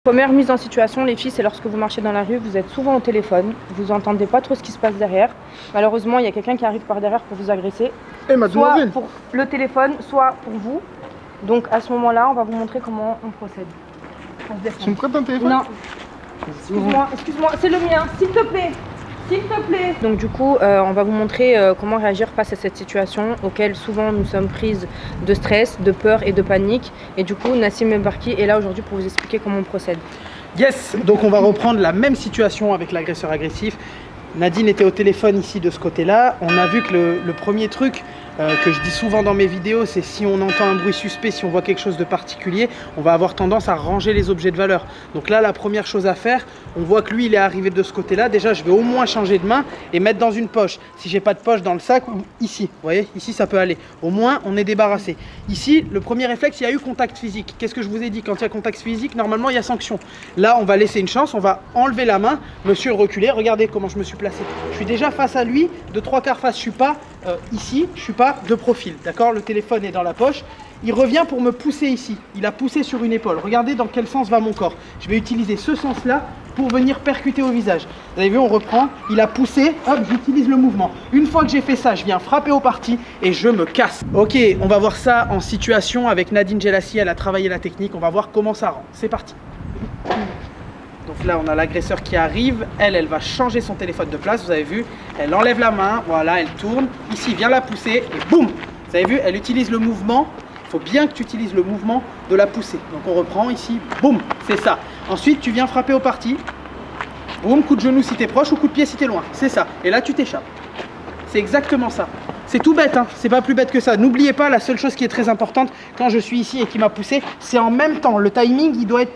Première mise en situation, les filles, c'est lorsque vous marchez dans la rue, vous êtes souvent au téléphone, vous n'entendez pas trop ce qui se passe derrière. Malheureusement, il y a quelqu'un qui arrive par derrière pour vous agresser. Soit pour le téléphone, soit pour vous. Donc à ce moment-là, on va vous montrer comment on procède. Tu me prêtes un téléphone? Non. Excuse-moi, c'est le mien, s'il te plaît. S'il te plaît. Donc du coup, on va vous montrer comment réagir face à cette situation auquel souvent nous sommes prises de stress, de peur et de panique. Et du coup, Nassim Mbarki est là aujourd'hui pour vous expliquer comment on procède. Yes, donc on va reprendre la même situation avec l'agresseur agressif. Nadine était au téléphone ici de ce côté-là. On a vu que le premier truc que je dis souvent dans mes vidéos, c'est si on entend un bruit suspect, si on voit quelque chose de particulier, on va avoir tendance à ranger les objets de valeur. Donc là, la première chose à faire, on voit que lui, il est arrivé de ce côté-là. Déjà, je vais au moins changer de main et mettre dans une poche. Si j'ai pas de poche dans le sac, ou ici, vous voyez, ici ça peut aller. Au moins, on est débarrassé. Ici, le premier réflexe, il y a eu contact physique. Qu'est-ce que je vous ai dit? Quand il y a contact physique, normalement, il y a sanction. Là, on va laisser une chance, on va enlever la main. Monsieur reculé, regardez comment je me suis placé. Je suis déjà face à lui, de 3/4 face, je suis pas ici, je suis pas de profil, d'accord? Le téléphone est dans la poche. Il revient pour me pousser ici. Il a poussé sur une épaule. Regardez dans quel sens va mon corps. Je vais utiliser ce sens-là pour venir percuter au visage. Vous avez vu, on reprend. Il a poussé, hop, j'utilise le mouvement. Une fois que j'ai fait ça, je viens frapper au parti et je me casse. Ok, on va voir ça en situation avec Nadine Jelassi. Elle a travaillé la technique. On va voir comment ça rend. C'est parti. Donc là, on a l'agresseur qui arrive. Elle va changer son téléphone de place. Vous avez vu, elle enlève la main. Voilà, elle tourne. Ici, vient la pousser et boum. Vous avez vu, elle utilise le mouvement. Il faut bien que tu utilises le mouvement de la poussée. Donc on reprend ici, boum, c'est ça. Ensuite, tu viens frapper au parti. Boum, coup de genou si tu es proche ou coup de pied si tu es loin. C'est ça. Et là, tu t'échappes. C'est exactement ça. C'est tout bête, hein. C'est pas plus bête que ça. N'oubliez pas, la seule chose qui est très importante quand je suis ici et qui m'a poussé, c'est en même temps. Le timing, il doit être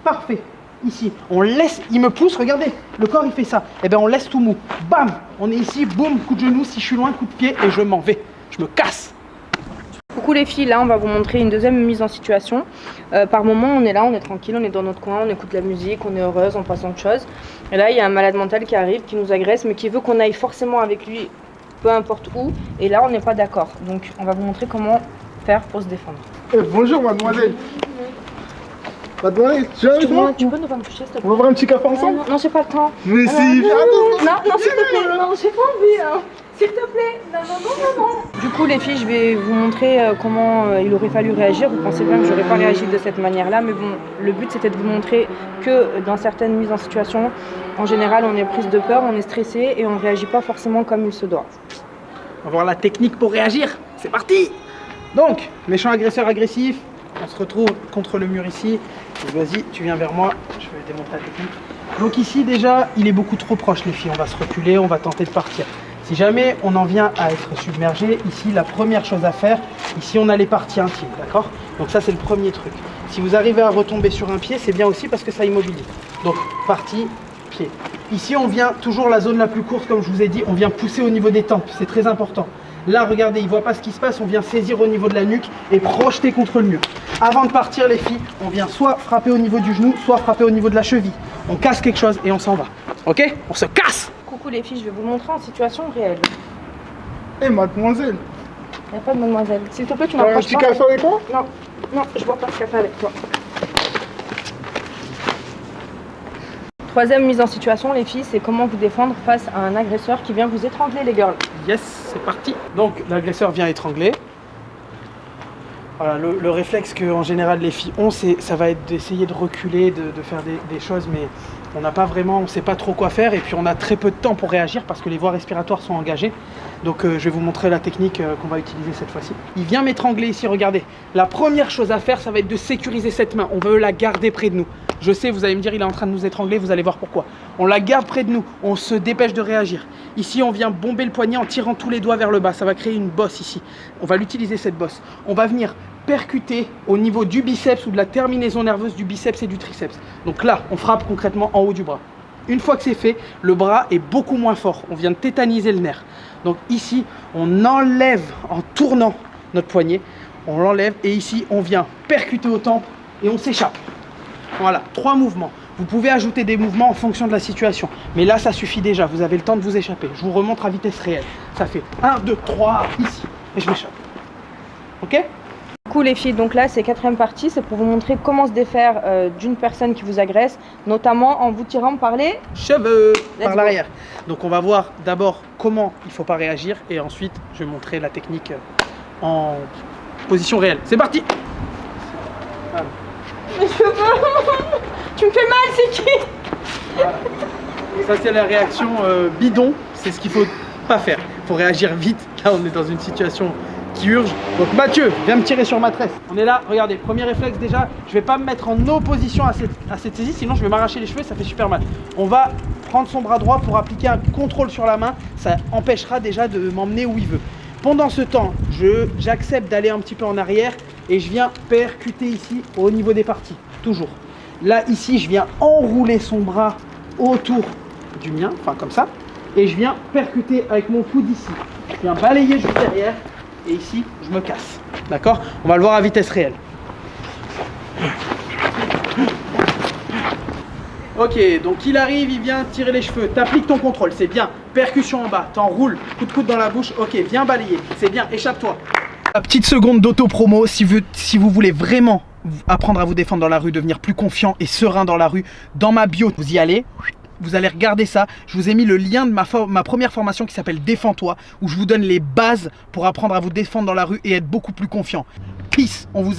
parfait. Ici, on laisse, il me pousse, regardez, le corps il fait ça. Et bien on laisse tout mou. Bam, on est ici, boum, coup de genou, si je suis loin, coup de pied et je m'en vais. Je me casse. Coucou les filles, là on va vous montrer une deuxième mise en situation. Par moment on est là, on est tranquille, on est dans notre coin, on écoute la musique, on est heureuse, on passe autre chose. Et là il y a un malade mental qui arrive, qui nous agresse, mais qui veut qu'on aille forcément avec lui, peu importe où. Et là on n'est pas d'accord. Donc on va vous montrer comment faire pour se défendre. Bonjour mademoiselle. Mademoiselle, tu viens avec moi? Tu peux ne pas me toucher s'il te plaît? On va voir un petit café ensemble? Non, j'ai pas le temps. Mais si, non, s'il te plaît, non, j'ai pas envie, hein. S'il te plaît, non. Du coup les filles, je vais vous montrer comment il aurait fallu réagir. Vous pensez bien que j'aurais pas réagi de cette manière-là, mais bon, le but c'était de vous montrer que dans certaines mises en situation, en général on est prise de peur, on est stressé et on réagit pas forcément comme il se doit. On va voir la technique pour réagir. C'est parti. Donc, méchant agresseur agressif. On se retrouve contre le mur ici. Vas-y, tu viens vers moi. Je vais démontrer la technique. Donc ici déjà, il est beaucoup trop proche les filles. On va se reculer, on va tenter de partir. Si jamais on en vient à être submergé, ici la première chose à faire, ici on a les parties intimes, d'accord? Donc ça c'est le premier truc. Si vous arrivez à retomber sur un pied, c'est bien aussi parce que ça immobilise. Donc partie, pied. Ici on vient toujours la zone la plus courte comme je vous ai dit, on vient pousser au niveau des tempes, c'est très important. Là, regardez, il ne voit pas ce qui se passe, on vient saisir au niveau de la nuque et projeter contre le mur. Avant de partir, les filles, on vient soit frapper au niveau du genou, soit frapper au niveau de la cheville. On casse quelque chose et on s'en va. Ok? On se casse! Coucou les filles, je vais vous montrer en situation réelle. Mademoiselle. Il n'y a pas de mademoiselle. S'il te plaît, tu Tu as un m'approches petit pas. café avec moi? Non, je bois pas de café avec toi. Troisième mise en situation, les filles, c'est comment vous défendre face à un agresseur qui vient vous étrangler, les girls. Yes, c'est parti. Donc l'agresseur vient étrangler. Voilà, le réflexe que en général les filles ont, ça va être d'essayer de reculer, de faire des choses, mais on n'a pas vraiment, on ne sait pas trop quoi faire et puis on a très peu de temps pour réagir parce que les voies respiratoires sont engagées. Donc je vais vous montrer la technique qu'on va utiliser cette fois-ci. Il vient m'étrangler ici, regardez. La première chose à faire, ça va être de sécuriser cette main. On veut la garder près de nous. Je sais, vous allez me dire, il est en train de nous étrangler, vous allez voir pourquoi. On la garde près de nous, on se dépêche de réagir. Ici, on vient bomber le poignet en tirant tous les doigts vers le bas. Ça va créer une bosse ici. On va l'utiliser cette bosse. On va venir percuter au niveau du biceps ou de la terminaison nerveuse du biceps et du triceps. Donc là, on frappe concrètement en haut du bras. Une fois que c'est fait, le bras est beaucoup moins fort. On vient de tétaniser le nerf. Donc ici, on enlève en tournant notre poignet. On l'enlève et ici, on vient percuter aux tempes et on s'échappe. Voilà, 3 mouvements. Vous pouvez ajouter des mouvements en fonction de la situation. Mais là, ça suffit déjà. Vous avez le temps de vous échapper. Je vous remontre à vitesse réelle. Ça fait 1, 2, 3, ici. Et je m'échappe. Ok? Du coup les filles, donc là c'est 4e partie, c'est pour vous montrer comment se défaire d'une personne qui vous agresse, notamment en vous tirant par les cheveux, par go. l'arrière. Donc on va voir d'abord comment il ne faut pas réagir et ensuite je vais montrer la technique en position réelle. C'est parti. Voilà. Mes cheveux. Tu me fais mal, c'est qui? Voilà. Ça c'est la réaction bidon, c'est ce qu'il faut pas faire. Il faut réagir vite, là on est dans une situation qui urge. Donc Mathieu, viens me tirer sur ma tresse. On est là, regardez, premier réflexe déjà, je vais pas me mettre en opposition à cette saisie, sinon je vais m'arracher les cheveux, ça fait super mal. On va prendre son bras droit pour appliquer un contrôle sur la main, ça empêchera déjà de m'emmener où il veut. Pendant ce temps, j'accepte d'aller un petit peu en arrière et je viens percuter ici au niveau des parties, toujours. Là, ici, je viens enrouler son bras autour du mien, enfin comme ça, et je viens percuter avec mon coude ici. Je viens balayer juste derrière. Et ici, je me casse. D'accord? On va le voir à vitesse réelle. Ok, donc il arrive, il vient tirer les cheveux. T'appliques ton contrôle, c'est bien. Percussion en bas, t'enroules, coup de coude dans la bouche. Ok, viens balayer, c'est bien, échappe-toi. La petite seconde d'auto-promo, si vous voulez vraiment apprendre à vous défendre dans la rue, devenir plus confiant et serein dans la rue, dans ma bio, vous y allez. Vous allez regarder ça, je vous ai mis le lien de ma première formation qui s'appelle Défends-toi, où je vous donne les bases pour apprendre à vous défendre dans la rue et être beaucoup plus confiant. Peace, on vous aime.